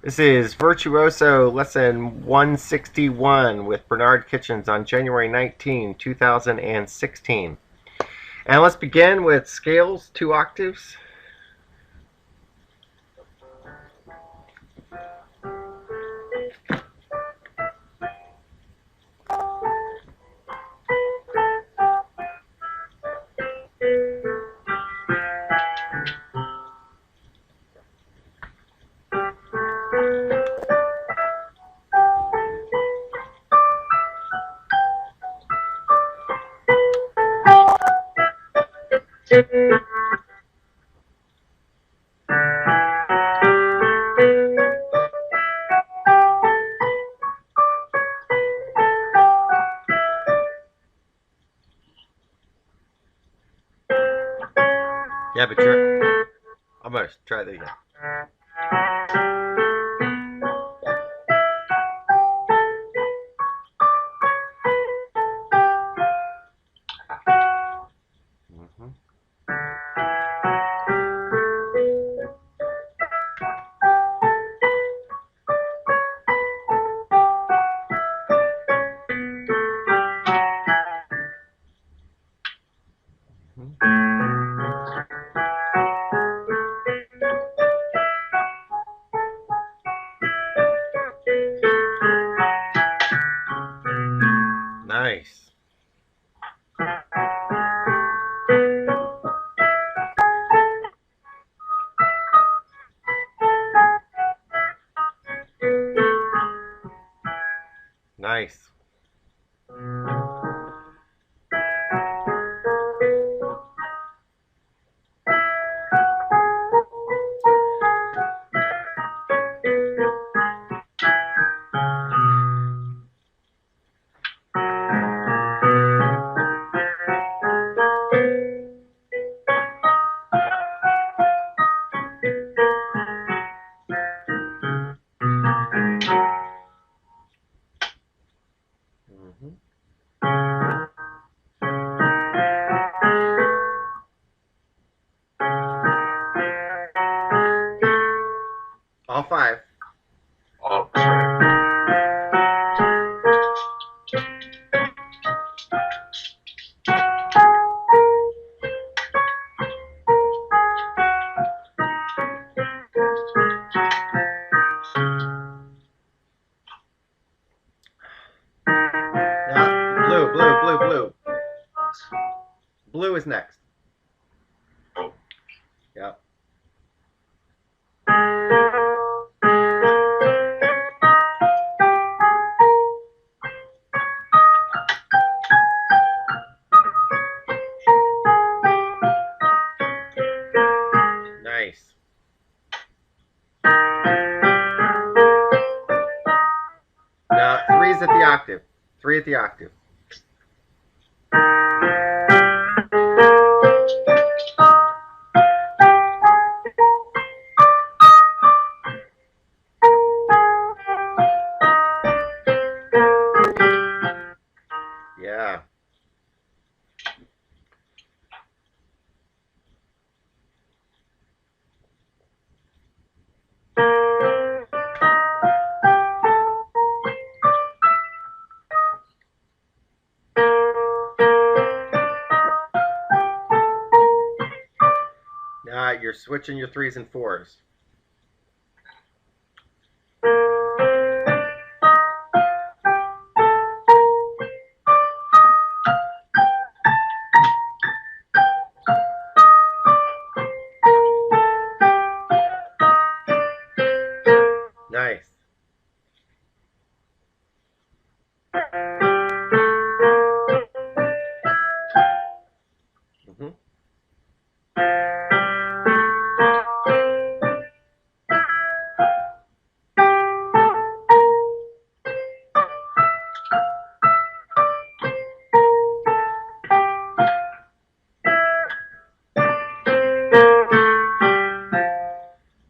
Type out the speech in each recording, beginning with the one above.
This is Virtuoso lesson 161 with Bernard Kitchens on January 19, 2016. And let's begin with scales, 2 octaves. Yeah, but I'm going to try that again. Nice. Nice. All 5. Oh, sorry. Now, blue. Blue is next. Oh. Yep. Nice. Now, 3's at the octave. 3 at the octave. Yeah. Now you're switching your 3's and 4's. Nice.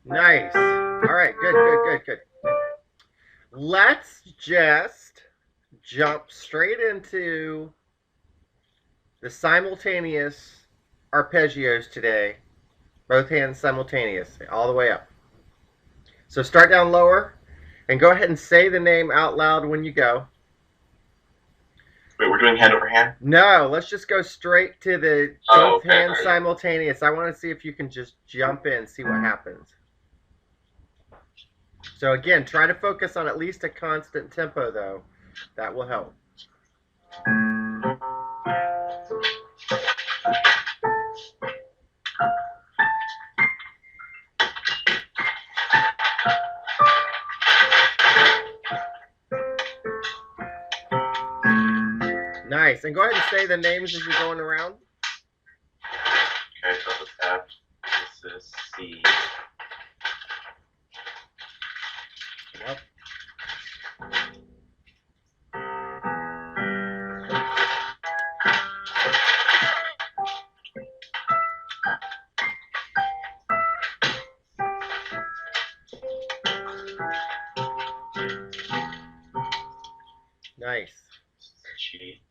Nice. All right, good. Let's just jump straight into the simultaneous arpeggios today. Both hands simultaneous, all the way up. So start down lower and go ahead and say the name out loud when you go. Wait, we're doing hand over hand? No, let's just go straight to the both okay, hands okay. simultaneous. I want to see if you can just jump in, see what happens. So again, try to focus on at least a constant tempo, though. That will help. Nice. And go ahead and say the names as you're going around. Okay, so this is F, this is C. Yep. Nice. G.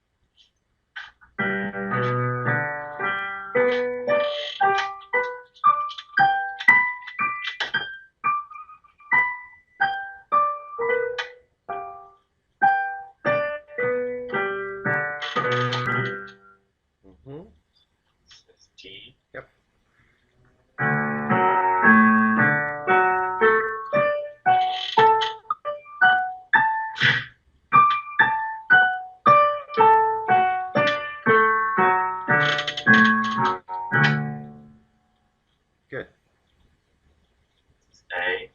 Mm-hmm. This is D. Yep. Good. This is A.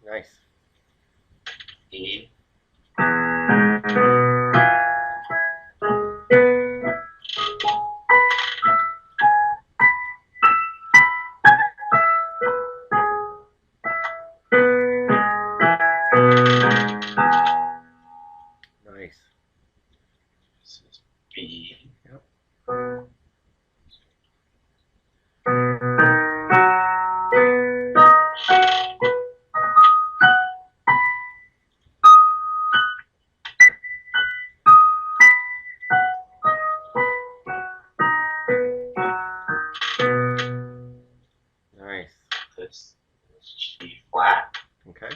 Nice. E. Nice. This is B. Yep. Nice. This is G flat. Okay.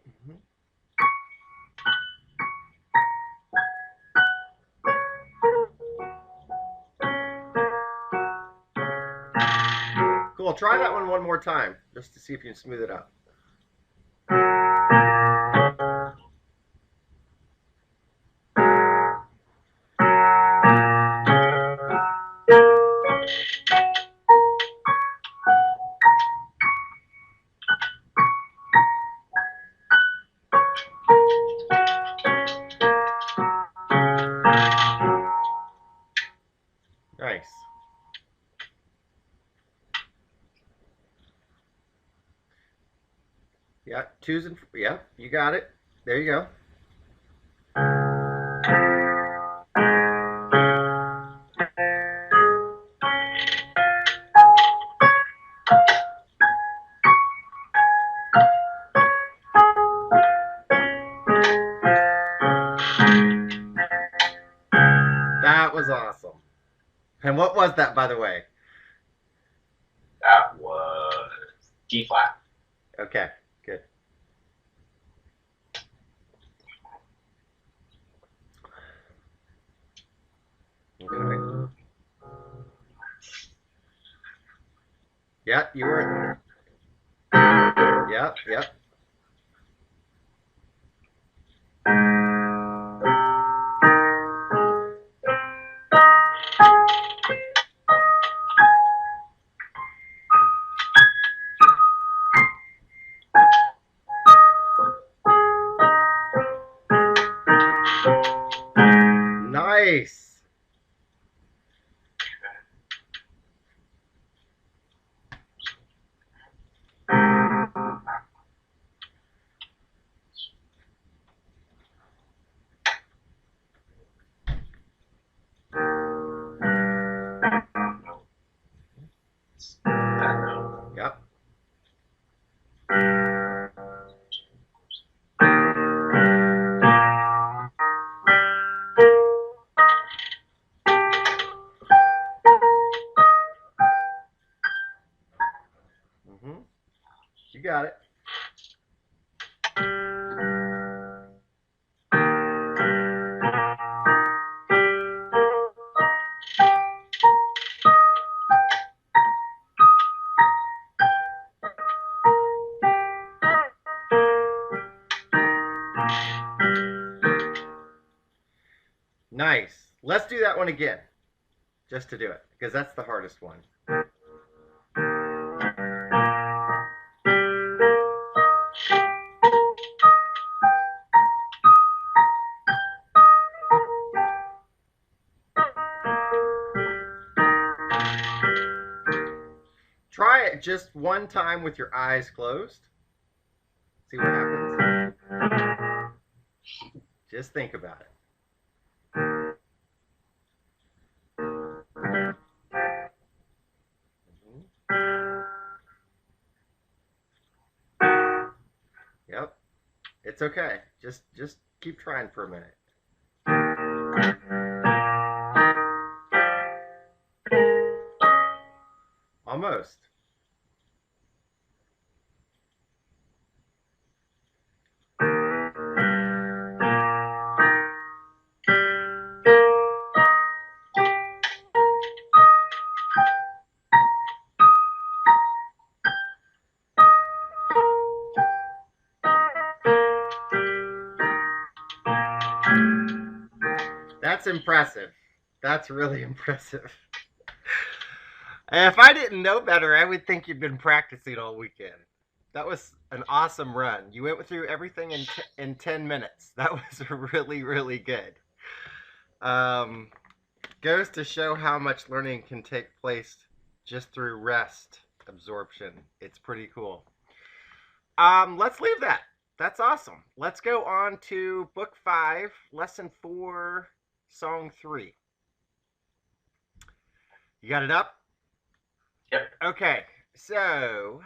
Mm-hmm. Cool. Try that one more time, just to see if you can smooth it out. Nice. Yeah, twos and yeah, you got it. There you go. That was awesome. And what was that, by the way? That was D flat. Okay, good. Okay. Yeah, you were. Yep, yep. Nice. Nice. Let's do that one again, just to do it, because that's the hardest one. Try it just one time with your eyes closed. See what happens. Just think about it. Yep. It's okay. Just keep trying for a minute. Almost. That's impressive. That's really impressive. If I didn't know better, I would think you'd been practicing all weekend. That was an awesome run. You went through everything in 10 minutes. That was really, really good. Goes to show how much learning can take place just through rest absorption. It's pretty cool. Let's leave that. That's awesome. Let's go on to Book 5, Lesson 4, Song 3. You got it up? Yep. Okay, so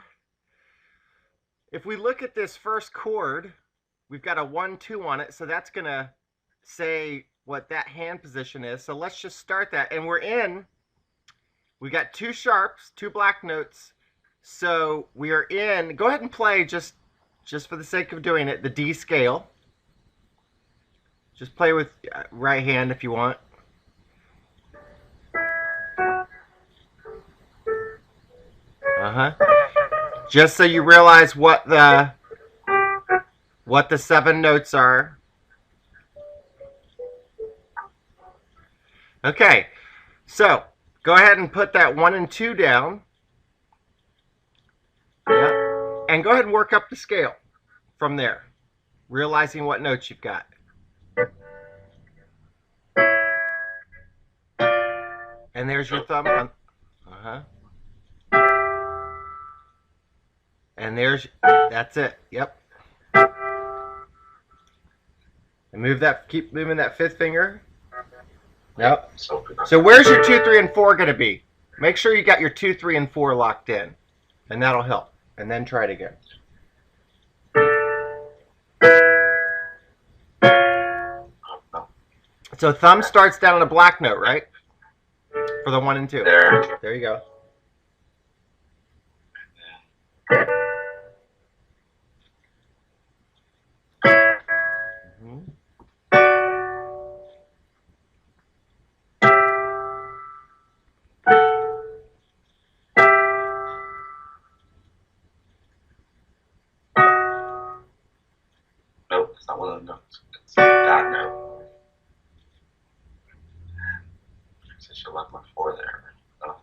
if we look at this first chord, we've got a 1-2 on it, so that's going to say what that hand position is. So let's just start that. And we got 2 sharps, 2 black notes. So we are in, go ahead and play just for the sake of doing it, the D scale. Just play with right hand if you want. Just so you realize what the 7 notes are. Okay, so go ahead and put that 1 and 2 down. Yep. And go ahead and work up the scale from there, realizing what notes you've got. And there's your thumb on. And that's it. Yep. And keep moving that 5th finger. Yep. So where's your 2, 3, and 4 going to be? Make sure you got your 2, 3, and 4 locked in, and that'll help. And then try it again. So thumb starts down on a black note, right? For the 1 and 2. There you go. Nope, it's not one of the notes. It's that note. I should left my 4 there. Oh.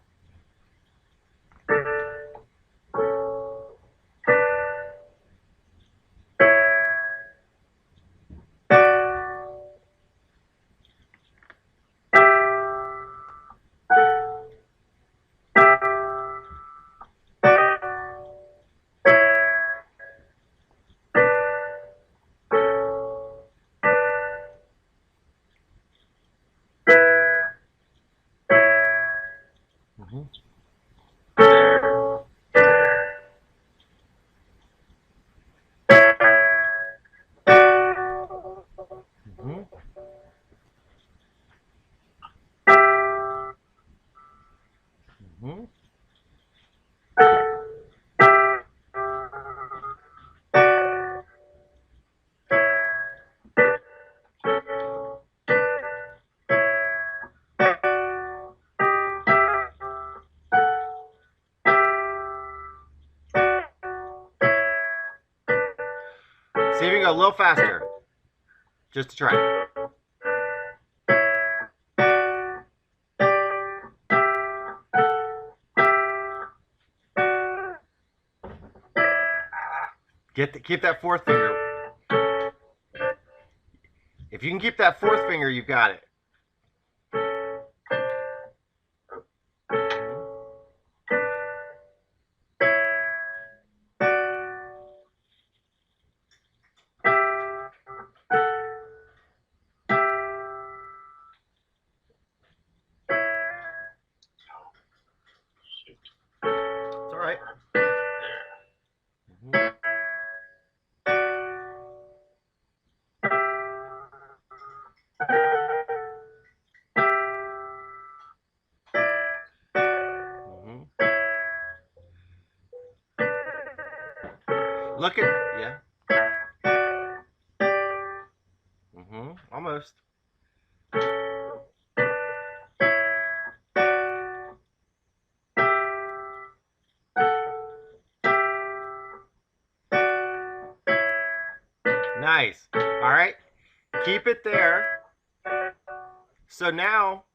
See if you can go a little faster, just to try. Keep that fourth finger. If you can keep that fourth finger, you've got it. Shoot. It's all right. There. Look at, yeah. Almost. Nice. All right. Keep it there. So now,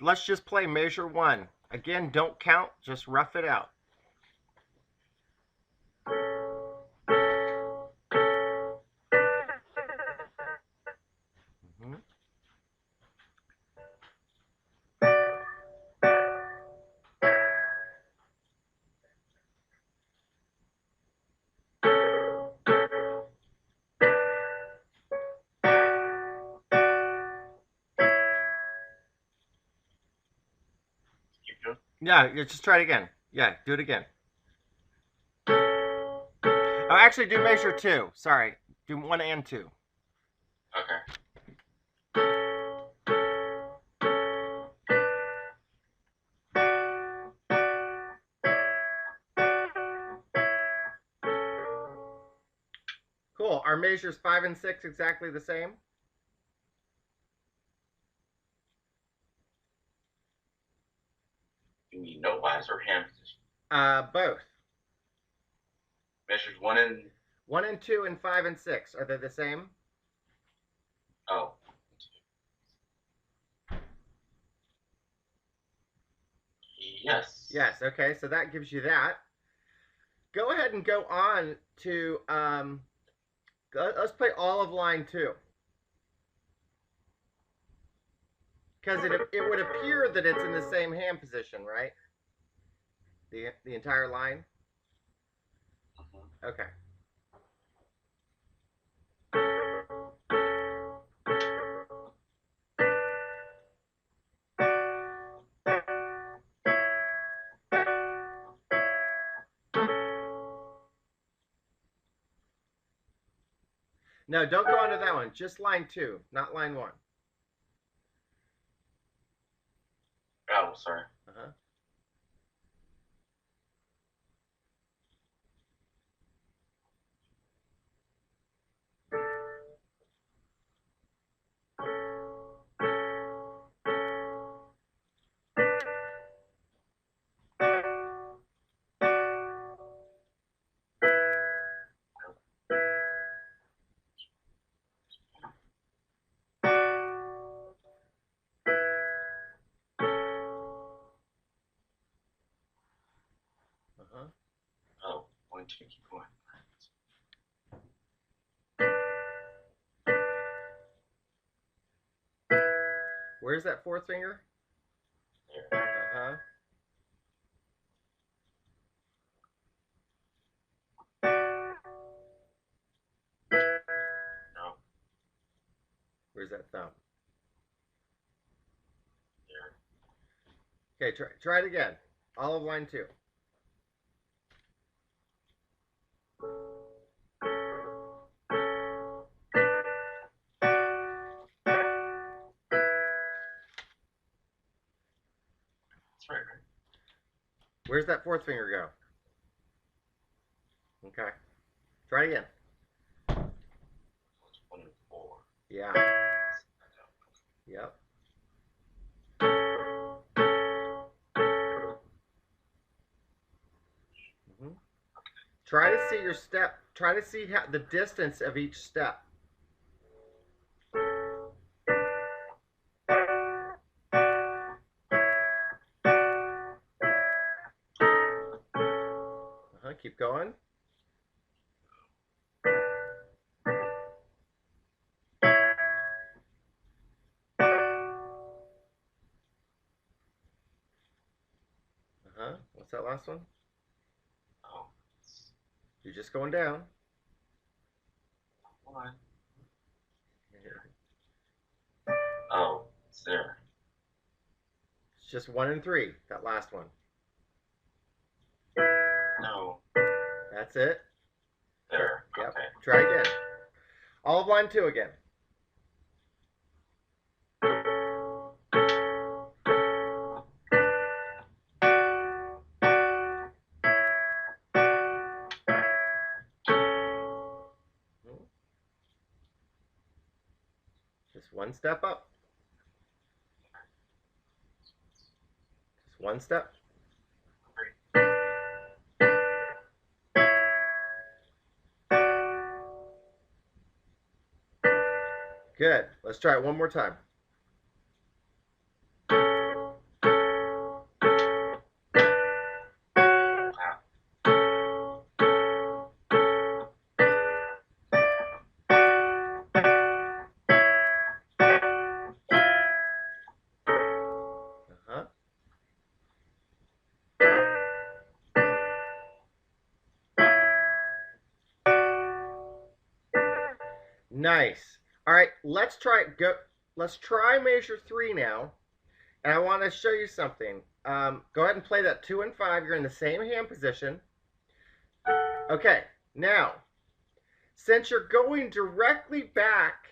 let's just play measure 1. Again, don't count, just rough it out. Keep doing. Yeah, just try it again. Yeah, do it again. Oh, actually, do measure 2. Sorry. Do 1 and 2. Okay. Cool. Are measures 5 and 6 exactly the same? You need note wise or hand position? Both. Measures 1 and 1 and 2 and 5 and 6. Are they the same? oh. Yes. Yes. Okay. So that gives you that. Go ahead and go on to let's play all of line 2. Because it would appear that it's in the same hand position, right? The entire line? Okay. No, don't go on to that one. Just line 2, not line 1. Oh, sorry. Uh-huh. Uh-huh. Oh, 1, 2, keep going. Where's that fourth finger? There. Uh-huh. No. Where's that thumb? There. Okay, try it again. All of line 2. That's right, right? Where's that fourth finger go? Okay. Try it again. 1 and 4. Yeah. Yep. Try to see your step. Try to see the distance of each step. Keep going. What's that last one? Oh. You're just going down. One. Oh, it's there. It's just 1 and 3, that last one. No. That's it. There. Yep. Okay. Try again. All of line 2 again. Just one step up. Just one step. Good. Let's try it one more time. Uh-huh. Nice. All right, let's try measure 3 now. And I want to show you something. Go ahead and play that 2 and 5. You're in the same hand position. Okay, now, since you're going directly back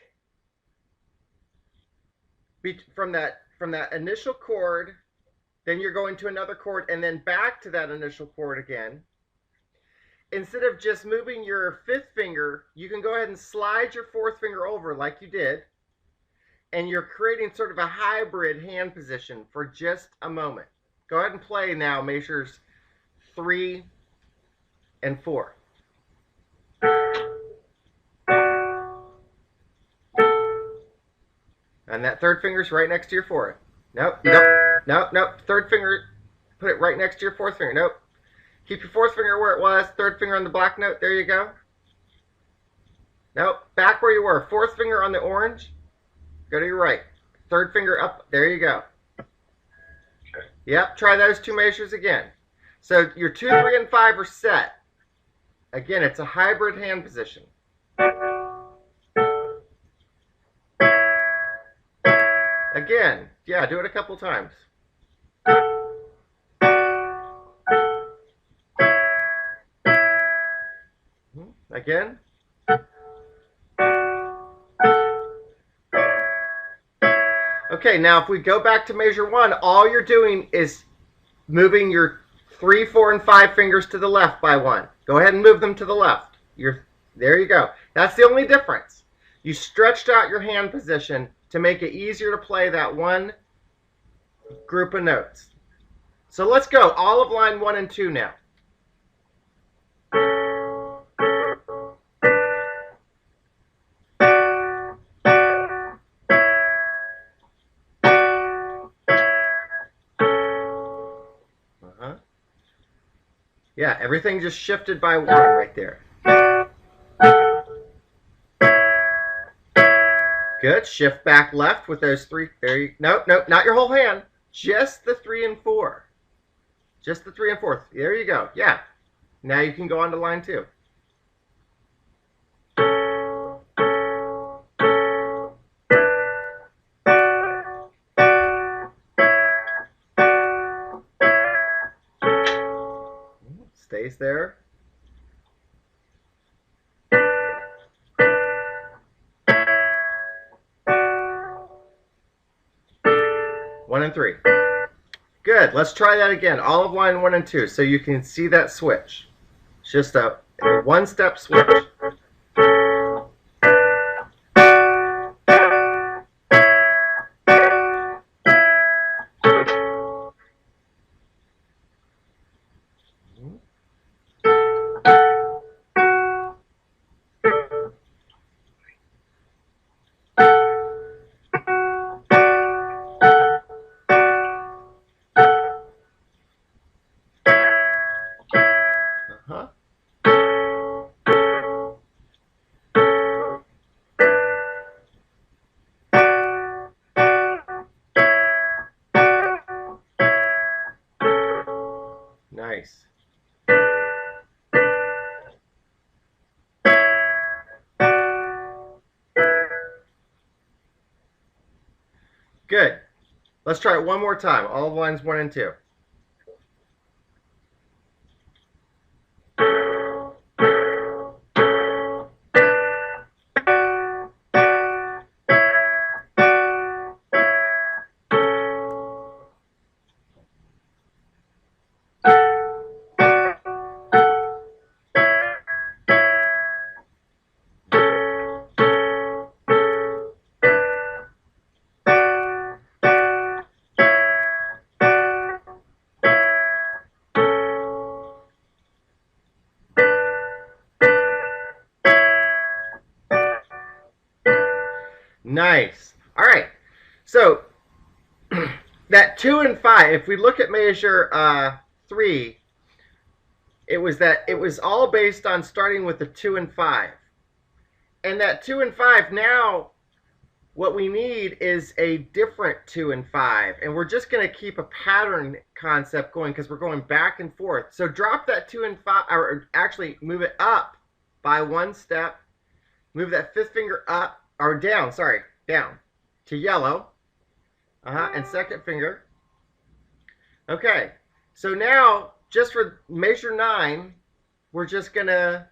from that initial chord, then you're going to another chord, and then back to that initial chord again. Instead of just moving your 5th finger, you can go ahead and slide your 4th finger over like you did, and you're creating sort of a hybrid hand position for just a moment. Go ahead and play now measures 3 and 4. And that 3rd finger's right next to your 4th. Nope, nope. 3rd finger, put it right next to your 4th finger. Nope. Keep your 4th finger where it was. 3rd finger on the black note. There you go. Nope. Back where you were. 4th finger on the orange. Go to your right. 3rd finger up. There you go. Okay. Yep. Try those 2 measures again. So your 2, 3, and 5 are set. Again, it's a hybrid hand position. Again. Yeah, do it a couple times. Again. Okay, now if we go back to measure 1, all you're doing is moving your 3, 4, and 5 fingers to the left by 1. Go ahead and move them to the left. There you go. That's the only difference. You stretched out your hand position to make it easier to play that one group of notes. So let's go. All of line 1 and 2 now. Yeah, everything just shifted by 1 right there. Good. Shift back left with those 3. There you. Nope, not your whole hand. Just the 3 and 4. Just the 3 and 4. There you go. Yeah. Now you can go on to line 2. Stays there. One and 3. Good. Let's try that again. All of line 1 and 2, so you can see that switch. It's just a one-step switch. Nice. Good. Let's try it one more time. All of lines 1 and 2. Nice. All right. So that 2 and 5, if we look at measure 3, it was all based on starting with the 2 and 5. And that 2 and 5, now what we need is a different 2 and 5. And we're just going to keep a pattern concept going because we're going back and forth. So drop that 2 and 5, or actually move it up by 1 step. Move that 5th finger up, or down, sorry, down to yellow. And 2nd finger. Okay, so now just for measure 9, we're just going to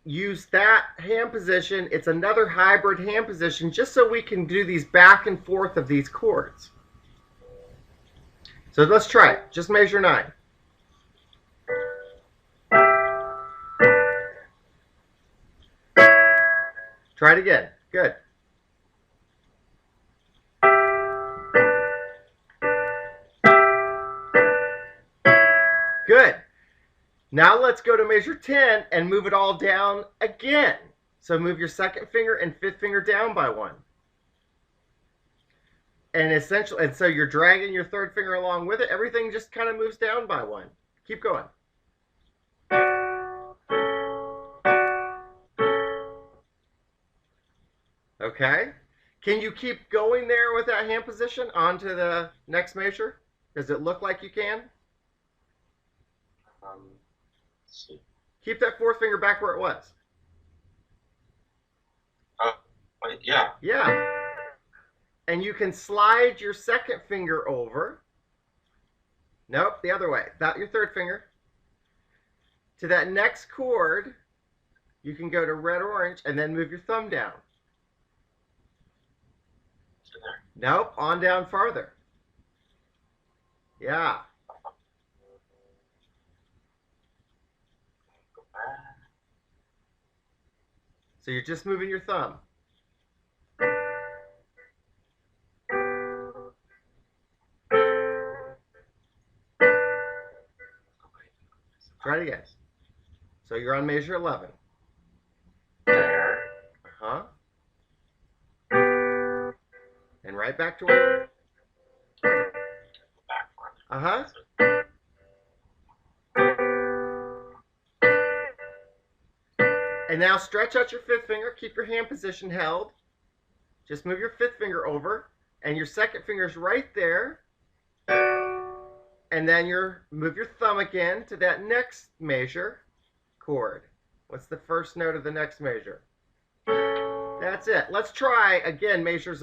use that hand position. It's another hybrid hand position just so we can do these back and forth of these chords. So let's try it. Just measure 9. Try it again. Good. Good. Now let's go to measure 10 and move it all down again. So move your 2nd finger and 5th finger down by 1. And so you're dragging your 3rd finger along with it. Everything just kind of moves down by 1. Keep going. Okay. Can you keep going there with that hand position onto the next measure? Does it look like you can? Let's see. Keep that 4th finger back where it was. Wait, yeah. Yeah. And you can slide your 2nd finger over. Nope, the other way. Not your 3rd finger. To that next chord, you can go to red, orange, and then move your thumb down. Nope, on down farther. Yeah. So you're just moving your thumb. Try it again. So you're on measure 11. There. Uh-huh. And right back to where? Backward. Uh-huh. And now stretch out your 5th finger. Keep your hand position held. Just move your 5th finger over. And your 2nd finger's right there. And then move your thumb again to that next measure chord. What's the first note of the next measure? That's it. Let's try again measure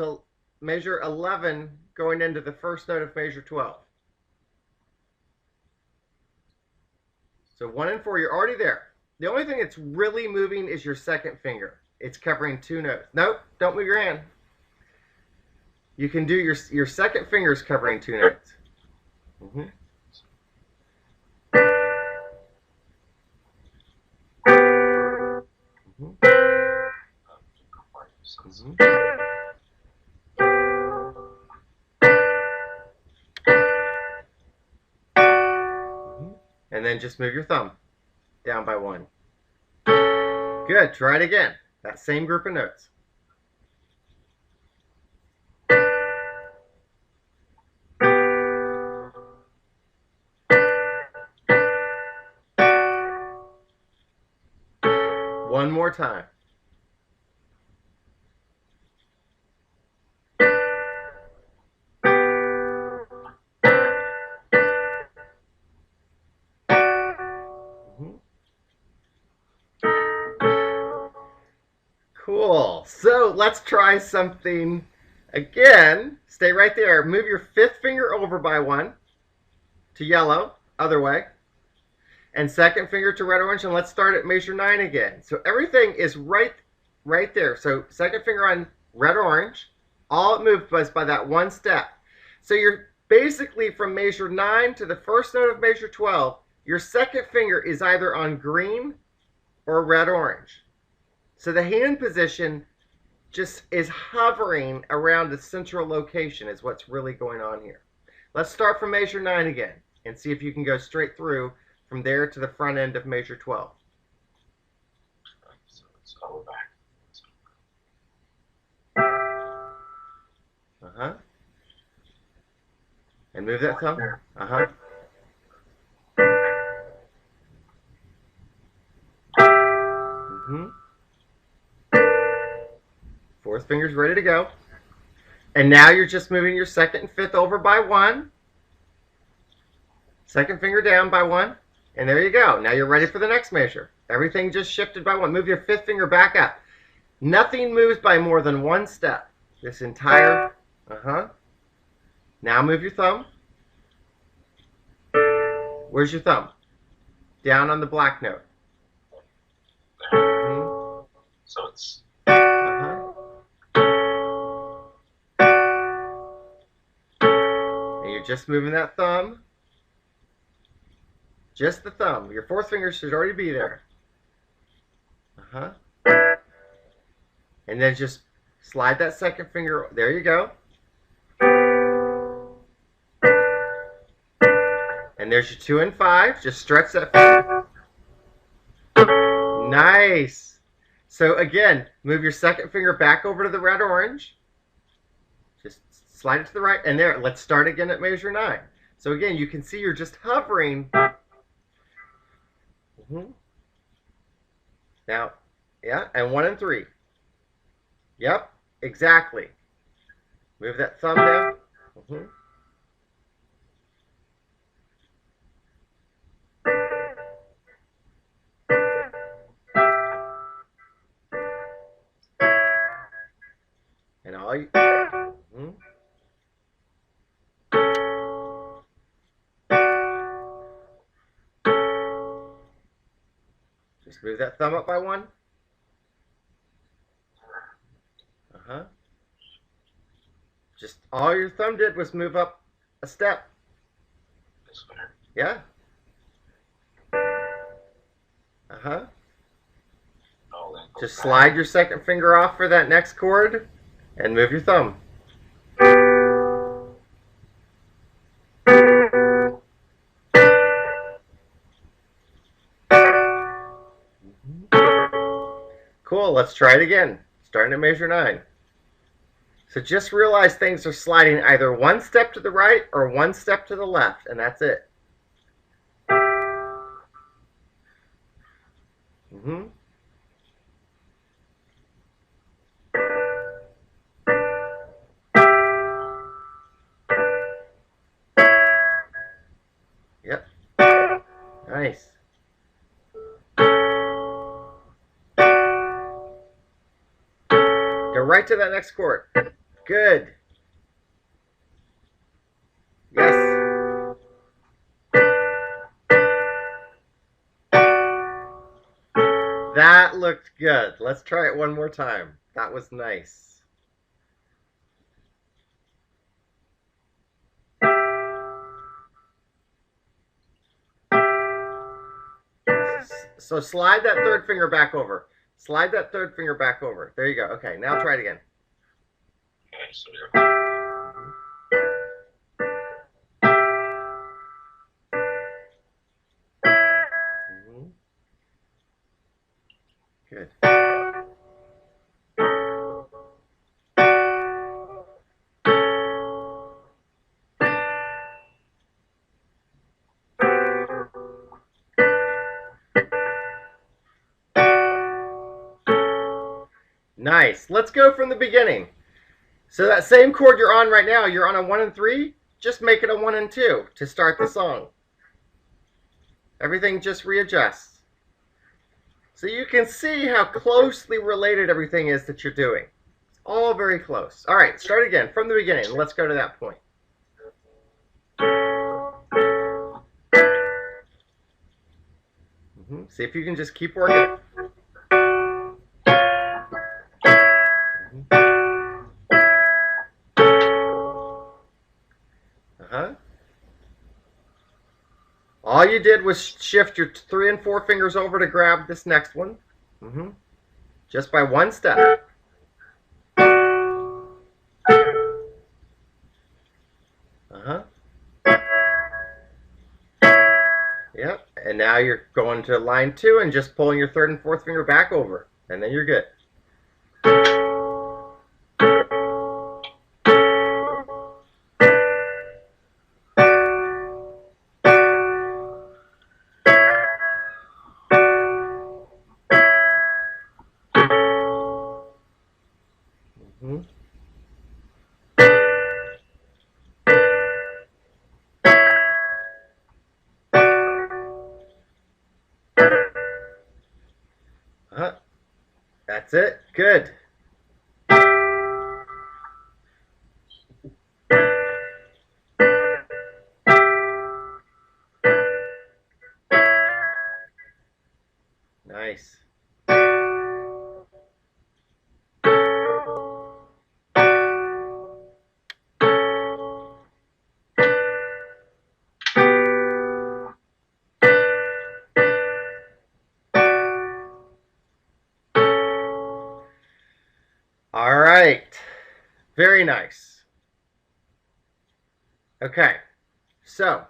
11 going into the first note of measure 12. So 1 and 4, you're already there. The only thing that's really moving is your 2nd finger. It's covering 2 notes. Nope, don't move your hand. You can do your 2nd finger's covering 2 notes. Mm-hmm. And then just move your thumb down by 1. Good. Try it again. That same group of notes. One more time. Cool. So let's try something again. Stay right there. Move your fifth finger over by one to yellow, other way. And second finger to red, orange, and let's start at measure 9 again. So everything is right there. So second finger on red, orange. All it moved was by that one step. So you're basically from measure 9 to the first note of measure 12, your second finger is either on green or red, orange. So the hand position just is hovering around the central location is what's really going on here. Let's start from measure 9 again and see if you can go straight through from there to the front end of measure 12. So let's go back. Uh-huh. And move that thumb. Uh-huh. Mm-hmm. Fourth finger's ready to go. And now you're just moving your second and fifth over by one. Second finger down by one. And there you go. Now you're ready for the next measure. Everything just shifted by one. Move your fifth finger back up. Nothing moves by more than one step. This entire... Uh-huh. Now move your thumb. Where's your thumb? Down on the black note. Mm-hmm. So it's... Uh-huh. And you're just moving that thumb. Just the thumb. Your fourth finger should already be there. Uh-huh. And then just slide that second finger. There you go. And there's your 2 and 5. Just stretch that finger. Nice. So again, move your second finger back over to the red, orange. Just slide it to the right. And there, let's start again at measure 9. So again, you can see you're just hovering. Mm-hmm. Now, yeah, and 1 and 3. Yep, exactly. Move that thumb down. Mm-hmm. And all you... Mm-hmm. Just move that thumb up by one. Uh-huh. Just all your thumb did was move up a step. This one. Yeah. Uh-huh. Oh, then go Just back. slide your second finger off for that next chord and move your thumb. Cool, let's try it again. Starting at measure 9. So just realize things are sliding either one step to the right or one step to the left, and that's it. Mm-hmm. Yep. Nice. Go right to that next chord. Good. Yes. That looked good. Let's try it one more time. That was nice. So slide that third finger back over. Slide that third finger back over. There you go. Okay, now try it again. Okay, so we're... Good. Nice. Let's go from the beginning. So that same chord you're on right now, you're on a 1 and 3. Just make it a 1 and 2 to start the song. Everything just readjusts. So you can see how closely related everything is that you're doing. It's all very close. All right, start again from the beginning. Let's go to that point. See if you can just keep working. All you did was shift your 3 and 4 fingers over to grab this next one. Just by one step. Yep. And now you're going to line 2 and just pulling your 3rd and 4th finger back over. And then you're good. That's it. Good. Nice. All right. Very nice. Okay. So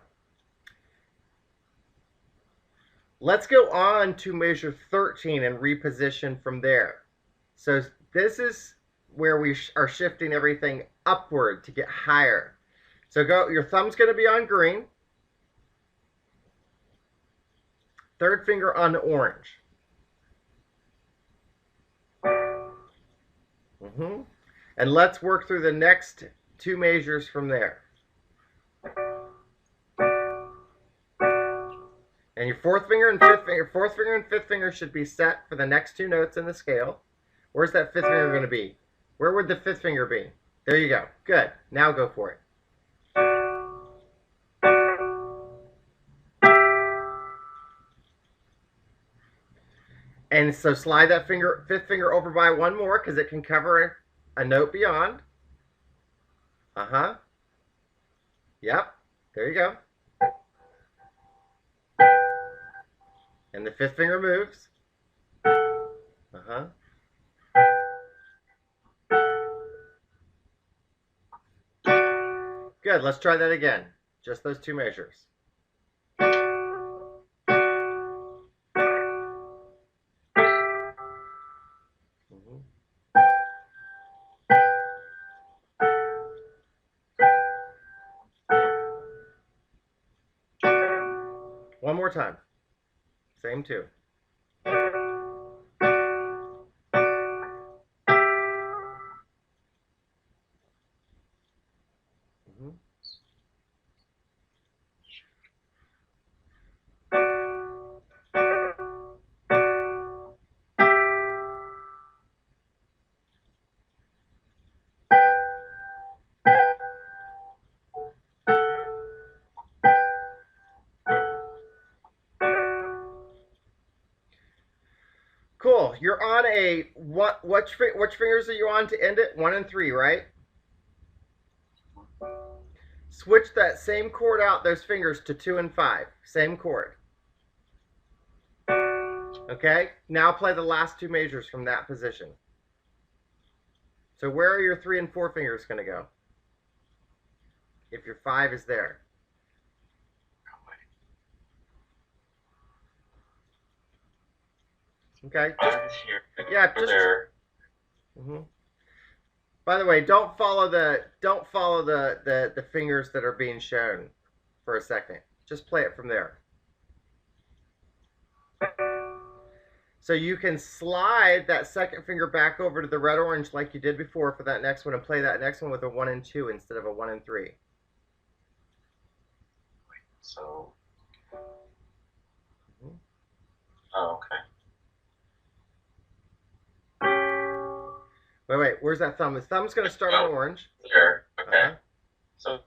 let's go on to measure 13 and reposition from there. So this is where we are shifting everything upward to get higher. So your thumb's going to be on green. 3rd finger on orange. And let's work through the next 2 measures from there. And your 4th finger and 5th finger, 4th finger and 5th finger should be set for the next 2 notes in the scale. Where's that 5th finger going to be? Where would the 5th finger be? There you go. Good. Now go for it. And so slide that 5th finger over by one more because it can cover a note beyond. Yep. There you go. And the 5th finger moves. Good. Let's try that again. Just those 2 measures. One more time. Same 2. Cool. You're on a which fingers are you on to end it? 1 and 3, right? Switch that same chord out, those fingers, to 2 and 5. Same chord. Okay? Now play the last 2 measures from that position. So where are your 3 and 4 fingers going to go? If your 5 is there. Okay. Yeah, just there. By the way, don't follow the fingers that are being shown for a second. Just play it from there. So you can slide that 2nd finger back over to the red orange like you did before for that next one and play that next one with a 1 and 2 instead of a 1 and 3. So. Oh, okay. Wait, where's that thumb? The thumb's going to start on orange. There. Okay. So.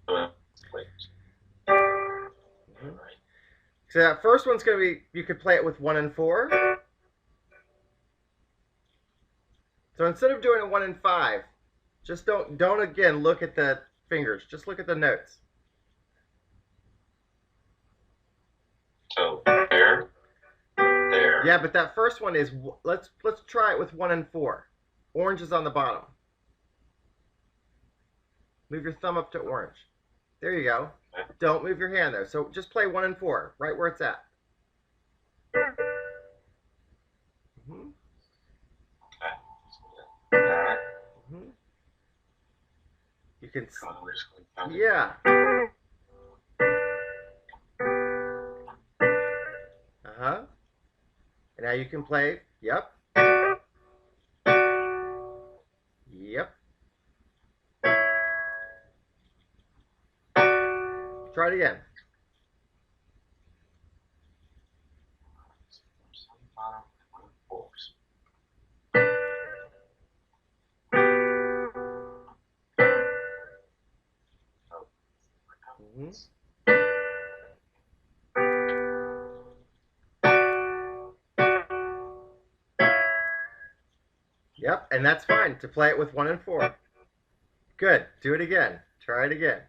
Wait. So that first one's going to be, you could play it with 1 and 4. So instead of doing a 1 and 5, just don't again look at the fingers. Just look at the notes. So there. Yeah, but that first one is, let's try it with 1 and 4. Orange is on the bottom. Move your thumb up to orange. There you go. Don't move your hand though. So just play 1 and 4, right where it's at. Mm-hmm. Mm-hmm. You can. Yeah. Uh-huh. And now you can play. Yep. Yep. Try it again. Mm-hmm. Yep, and that's fine to play it with 1 and 4. Good. Do it again. Try it again.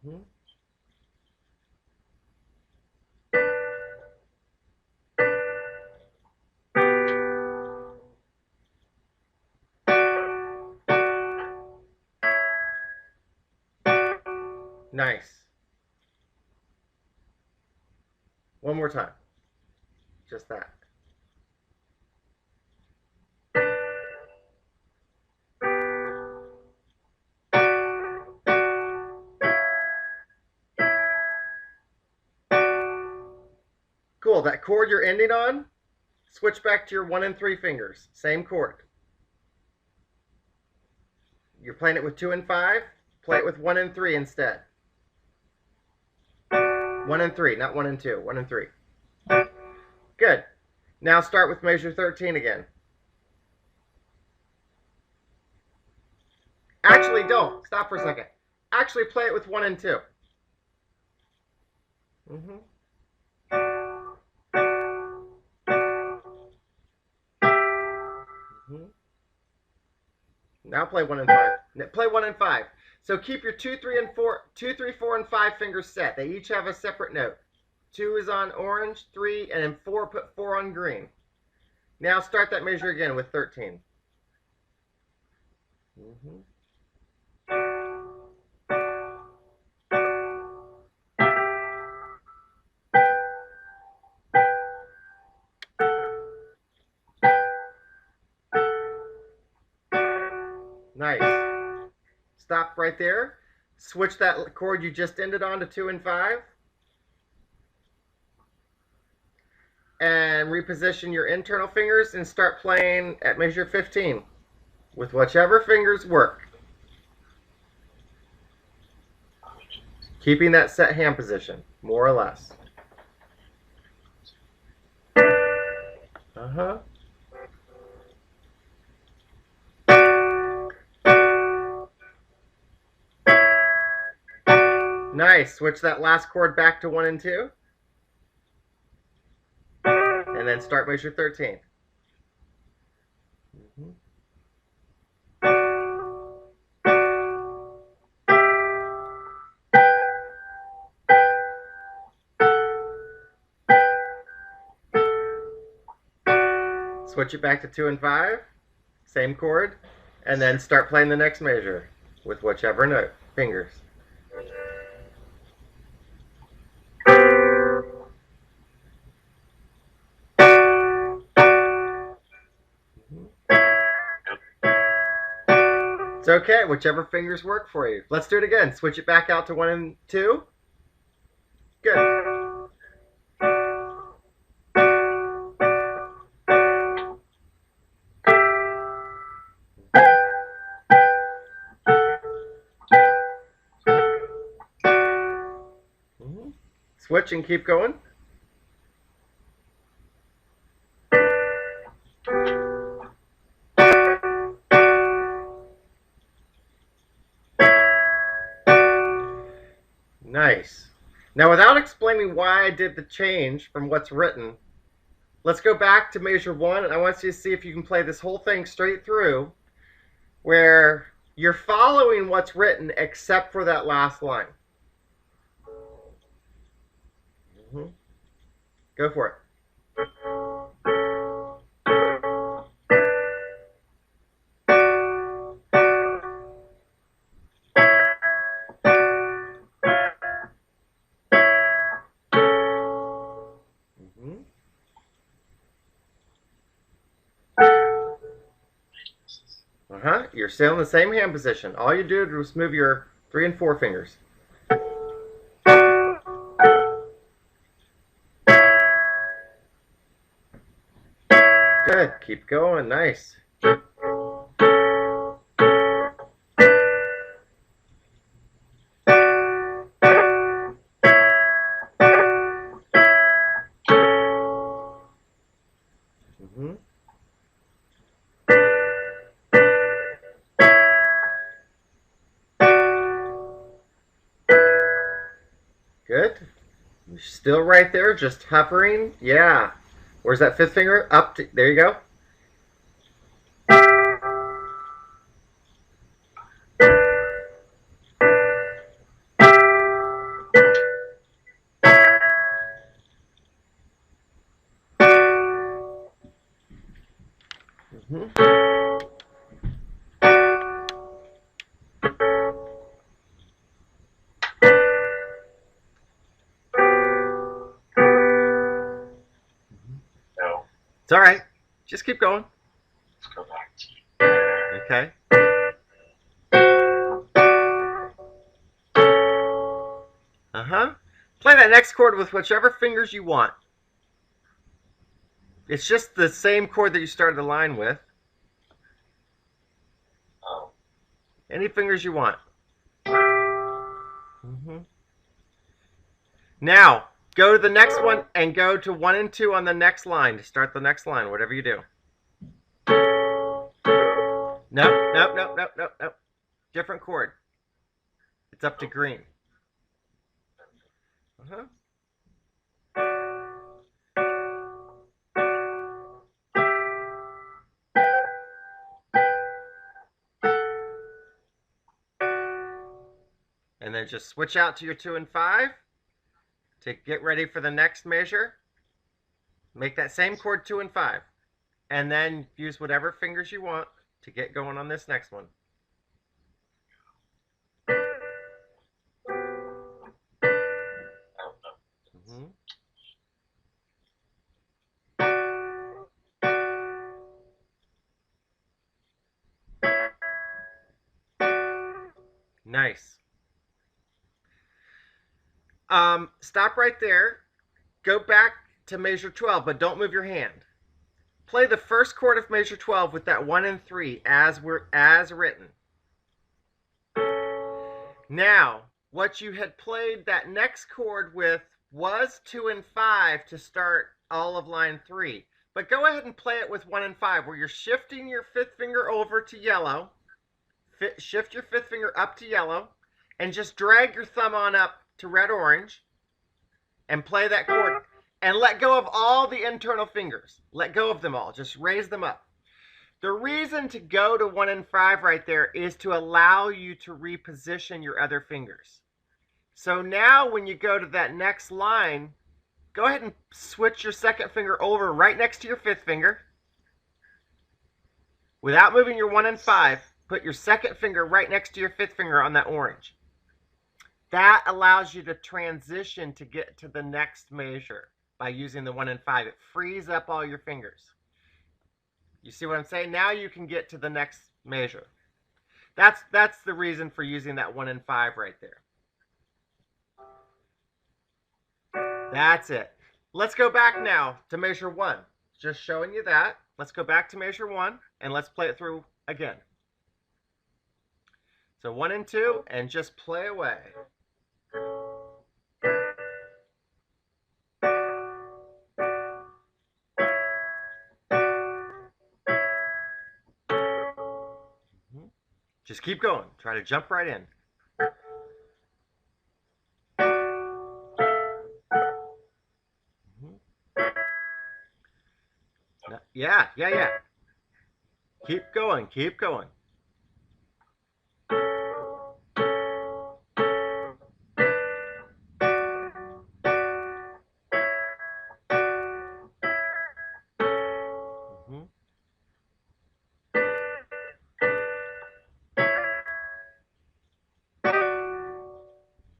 Mm-hmm. Nice. One more time. Just that. Cool. That chord you're ending on, switch back to your 1 and 3 fingers. Same chord. You're playing it with 2 and 5. Play it with 1 and 3 instead. 1 and 3, not 1 and 2. 1 and 3. Good. Now start with measure 13 again. Actually, don't. Stop for a second. Actually, play it with 1 and 2. Mm-hmm. Mm-hmm. Now play 1 and 5. Play 1 and 5. So keep your 2, 3, and 4, 2, 3, 4, and 5 fingers set. They each have a separate note. 2 is on orange, 3, and then 4, put 4 on green. Now start that measure again with 13. Mm-hmm. Nice. Stop right there. Switch that chord you just ended on to 2 and 5. And reposition your internal fingers and start playing at measure 15 with whichever fingers work. Keeping that set hand position, more or less. Uh-huh. Nice. Switch that last chord back to 1 and 2. And then start measure 13. Mm-hmm. Switch it back to 2 and 5. Same chord. And then start playing the next measure with whichever note, fingers. It's okay, whichever fingers work for you. Let's do it again. Switch it back out to 1 and 2. Good. Switch and keep going. Nice. Now, without explaining why I did the change from what's written, let's go back to measure 1, and I want you to see if you can play this whole thing straight through, where you're following what's written except for that last line. Go for it. You're still in the same hand position. All you do is move your 3 and 4 fingers. Good. Keep going. Nice. Good. You're still right there, just hovering. Yeah. Where's that 5th finger? Up to, there you go. No. It's all right. Just keep going. Let's go back to Okay. Play that next chord with whichever fingers you want. It's just the same chord that you started the line with. Oh. Any fingers you want. Now, go to the next one and go to 1 and 2 on the next line to start the next line, whatever you do. Nope. Different chord. It's up to green. And then just switch out to your 2 and 5 to get ready for the next measure. Make that same chord 2 and 5. And then use whatever fingers you want to get going on this next one. Nice. Stop right there. Go back to measure 12, but don't move your hand. Play the first chord of measure 12 with that 1 and 3 as written. Now, what you had played that next chord with was 2 and 5 to start all of line 3. But go ahead and play it with 1 and 5, where you're shifting your 5th finger over to yellow. Shift your 5th finger up to yellow, and just drag your thumb on up to red-orange, and play that chord. And let go of all the internal fingers. Let go of them all. Just raise them up. The reason to go to 1 and 5 right there is to allow you to reposition your other fingers. So now when you go to that next line, go ahead and switch your 2nd finger over right next to your 5th finger. Without moving your 1 and 5, put your 2nd finger right next to your 5th finger on that orange. That allows you to transition to get to the next measure by using the 1 and 5. It frees up all your fingers. You see what I'm saying? Now you can get to the next measure. That's the reason for using that 1 and 5 right there. That's it. Let's go back now to measure 1. Just showing you that. Let's go back to measure 1 and let's play it through again. So 1 and 2 and just play away. Just keep going. Try to jump right in. Yeah, yeah, yeah. Keep going, keep going. Mhm.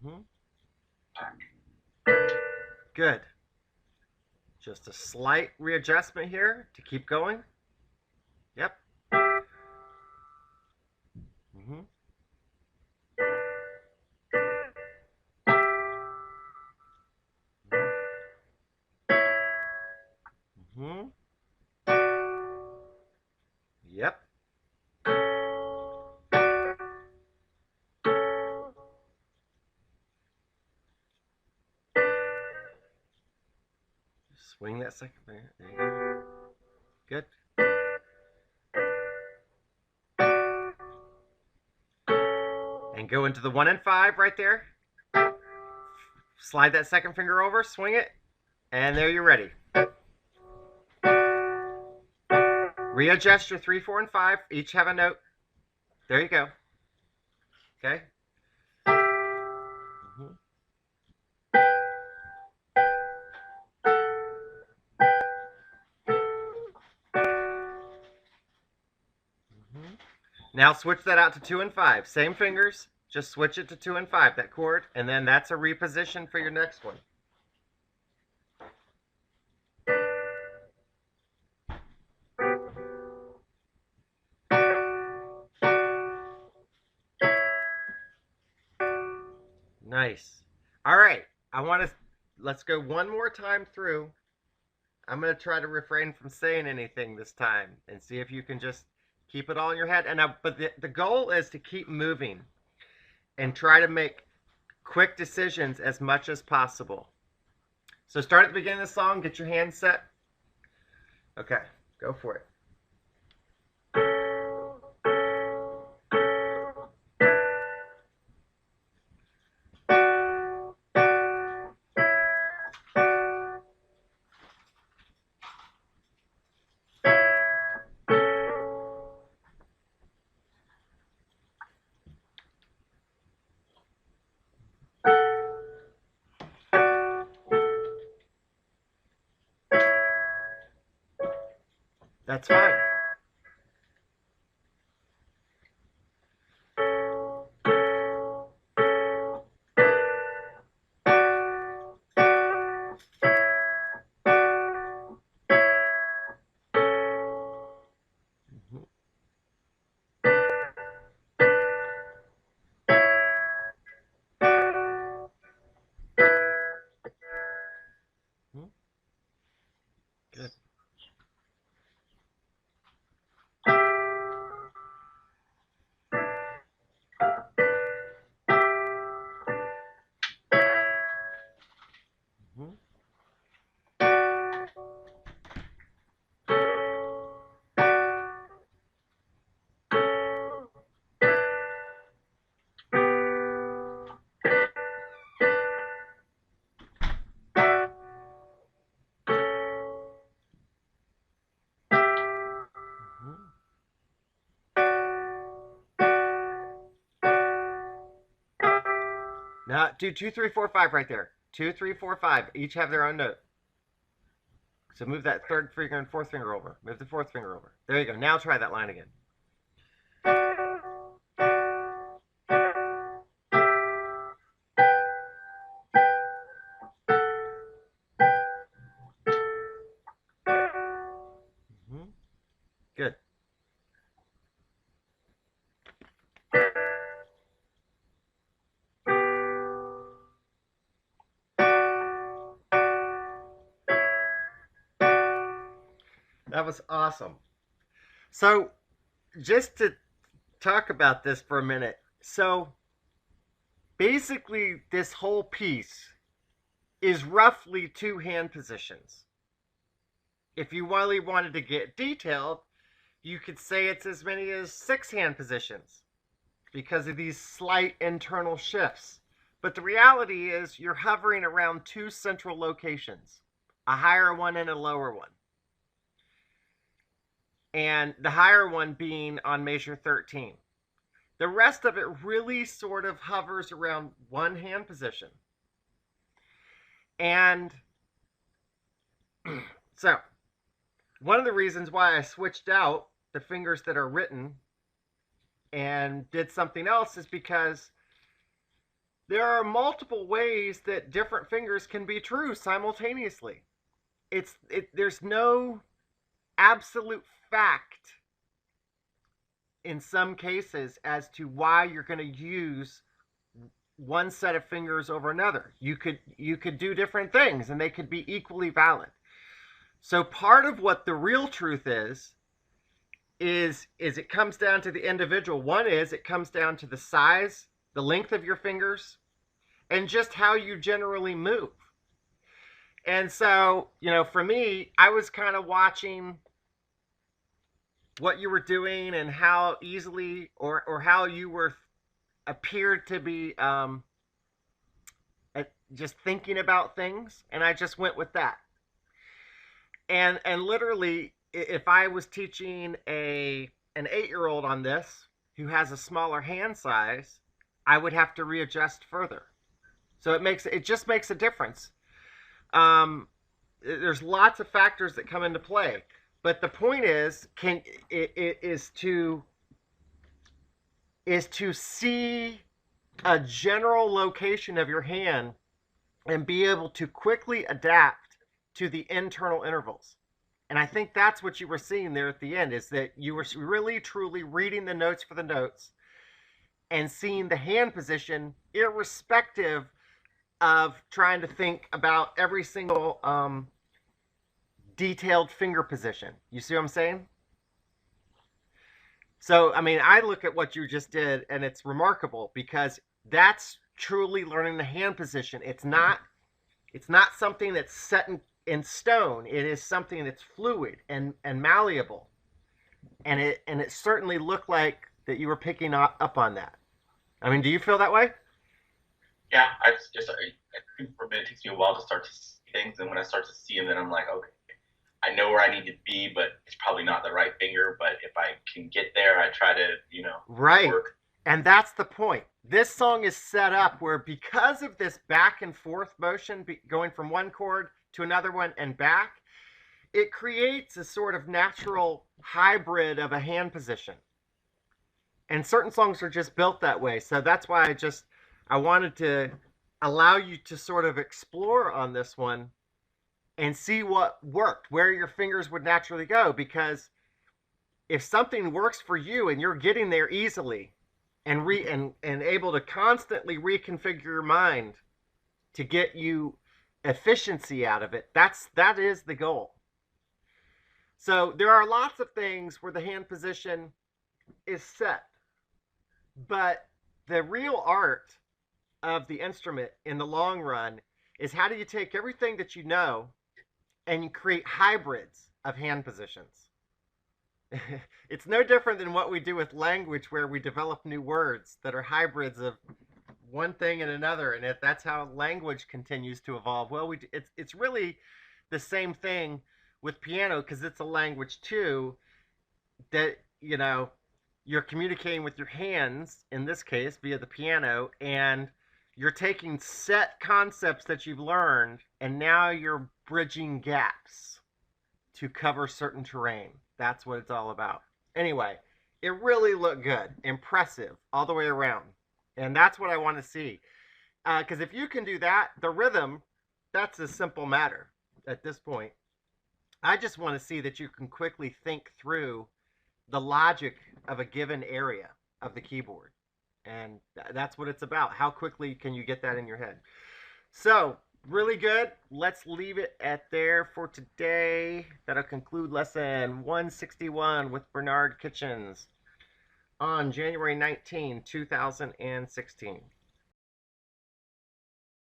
Mhm. Good. Just a slight readjustment here to keep going. Yep. Mhm. Mhm. Yep. Swing that second finger. There you go. Good. And go into the 1 and 5 right there. Slide that second finger over, swing it, and there you're ready. Readjust your 3, 4, and 5. Each have a note. There you go. Okay. Mhm. Mhm. Now switch that out to 2 and 5. Same fingers, just switch it to 2 and 5, that chord, and then that's a reposition for your next one. Nice. All right. Let's go one more time through. I'm going to try to refrain from saying anything this time and see if you can just keep it all in your head. But the goal is to keep moving and try to make quick decisions as much as possible. So start at the beginning of the song, get your hands set. Okay, go for it. That's fine. Mhm. Mhm. Good. Mhm. Mhm. Now do 2, 3, 4, 5 right there. 2, 3, 4, 5. Each have their own note. So move that third finger and fourth finger over. Move the fourth finger over. There you go. Now try that line again. Mhm. Good. That was awesome. So, just to talk about this for a minute. So, basically, this whole piece is roughly 2 hand positions. If you really wanted to get detailed, you could say it's as many as 6 hand positions because of these slight internal shifts. But the reality is you're hovering around 2 central locations, a higher one and a lower one. and the higher one being on measure 13. The rest of it really sort of hovers around one hand position. And so, one of the reasons why I switched out the fingers that are written and did something else is because there are multiple ways that different fingers can be true simultaneously. There's no absolute fact in some cases as to why you're going to use one set of fingers over another. You could do different things and they could be equally valid. So part of what the real truth is it comes down to the individual. One is it comes down to the size, the length of your fingers, and just how you generally move. And so, for me, I was kind of watching what you were doing and how easily or how you were appeared to be just thinking about things, and I just went with that. And literally, if I was teaching an 8-year-old on this who has a smaller hand size, I would have to readjust further. So it just makes a difference. There's lots of factors that come into play, but the point is to see a general location of your hand and be able to quickly adapt to the internal intervals. And I think that's what you were seeing there at the end, is that you were really truly reading the notes for the notes and seeing the hand position irrespective of trying to think about every single detailed finger position. You see what I'm saying? So, I mean, I look at what you just did and it's remarkable because that's truly learning the hand position. It's not something that's set in stone. It is something that's fluid and malleable. And it certainly looked like that you were picking up on that. I mean, do you feel that way? Yeah, I think for a minute it takes me a while to start to see things, and when I start to see them, then I'm like, okay, I know where I need to be, but it's probably not the right finger. But if I can get there, I try to, right. work. And that's the point. This song is set up where, because of this back and forth motion, going from one chord to another one and back, it creates a sort of natural hybrid of a hand position. And certain songs are just built that way. So that's why I wanted to allow you to sort of explore on this one and see what worked, where your fingers would naturally go. Because if something works for you and you're getting there easily and able to constantly reconfigure your mind to get you efficiency out of it, that is the goal. So there are lots of things where the hand position is set, but the real art of the instrument in the long run is how do you take everything that you know and you create hybrids of hand positions. It's no different than what we do with language, where we develop new words that are hybrids of one thing and another, and that's how language continues to evolve. Well, it's really the same thing with piano, because it's a language too, that you're communicating with your hands, in this case via the piano, and you're taking set concepts that you've learned and now you're bridging gaps to cover certain terrain. That's what it's all about. Anyway, it really looked good, impressive all the way around, and that's what I want to see. Because if you can do that, the rhythm, that's a simple matter at this point. I just want to see that you can quickly think through the logic of a given area of the keyboard. And that's what it's about. How quickly can you get that in your head? So, really good. Let's leave it at there for today. That'll conclude lesson 161 with Bernard Kitchens on January 19, 2016.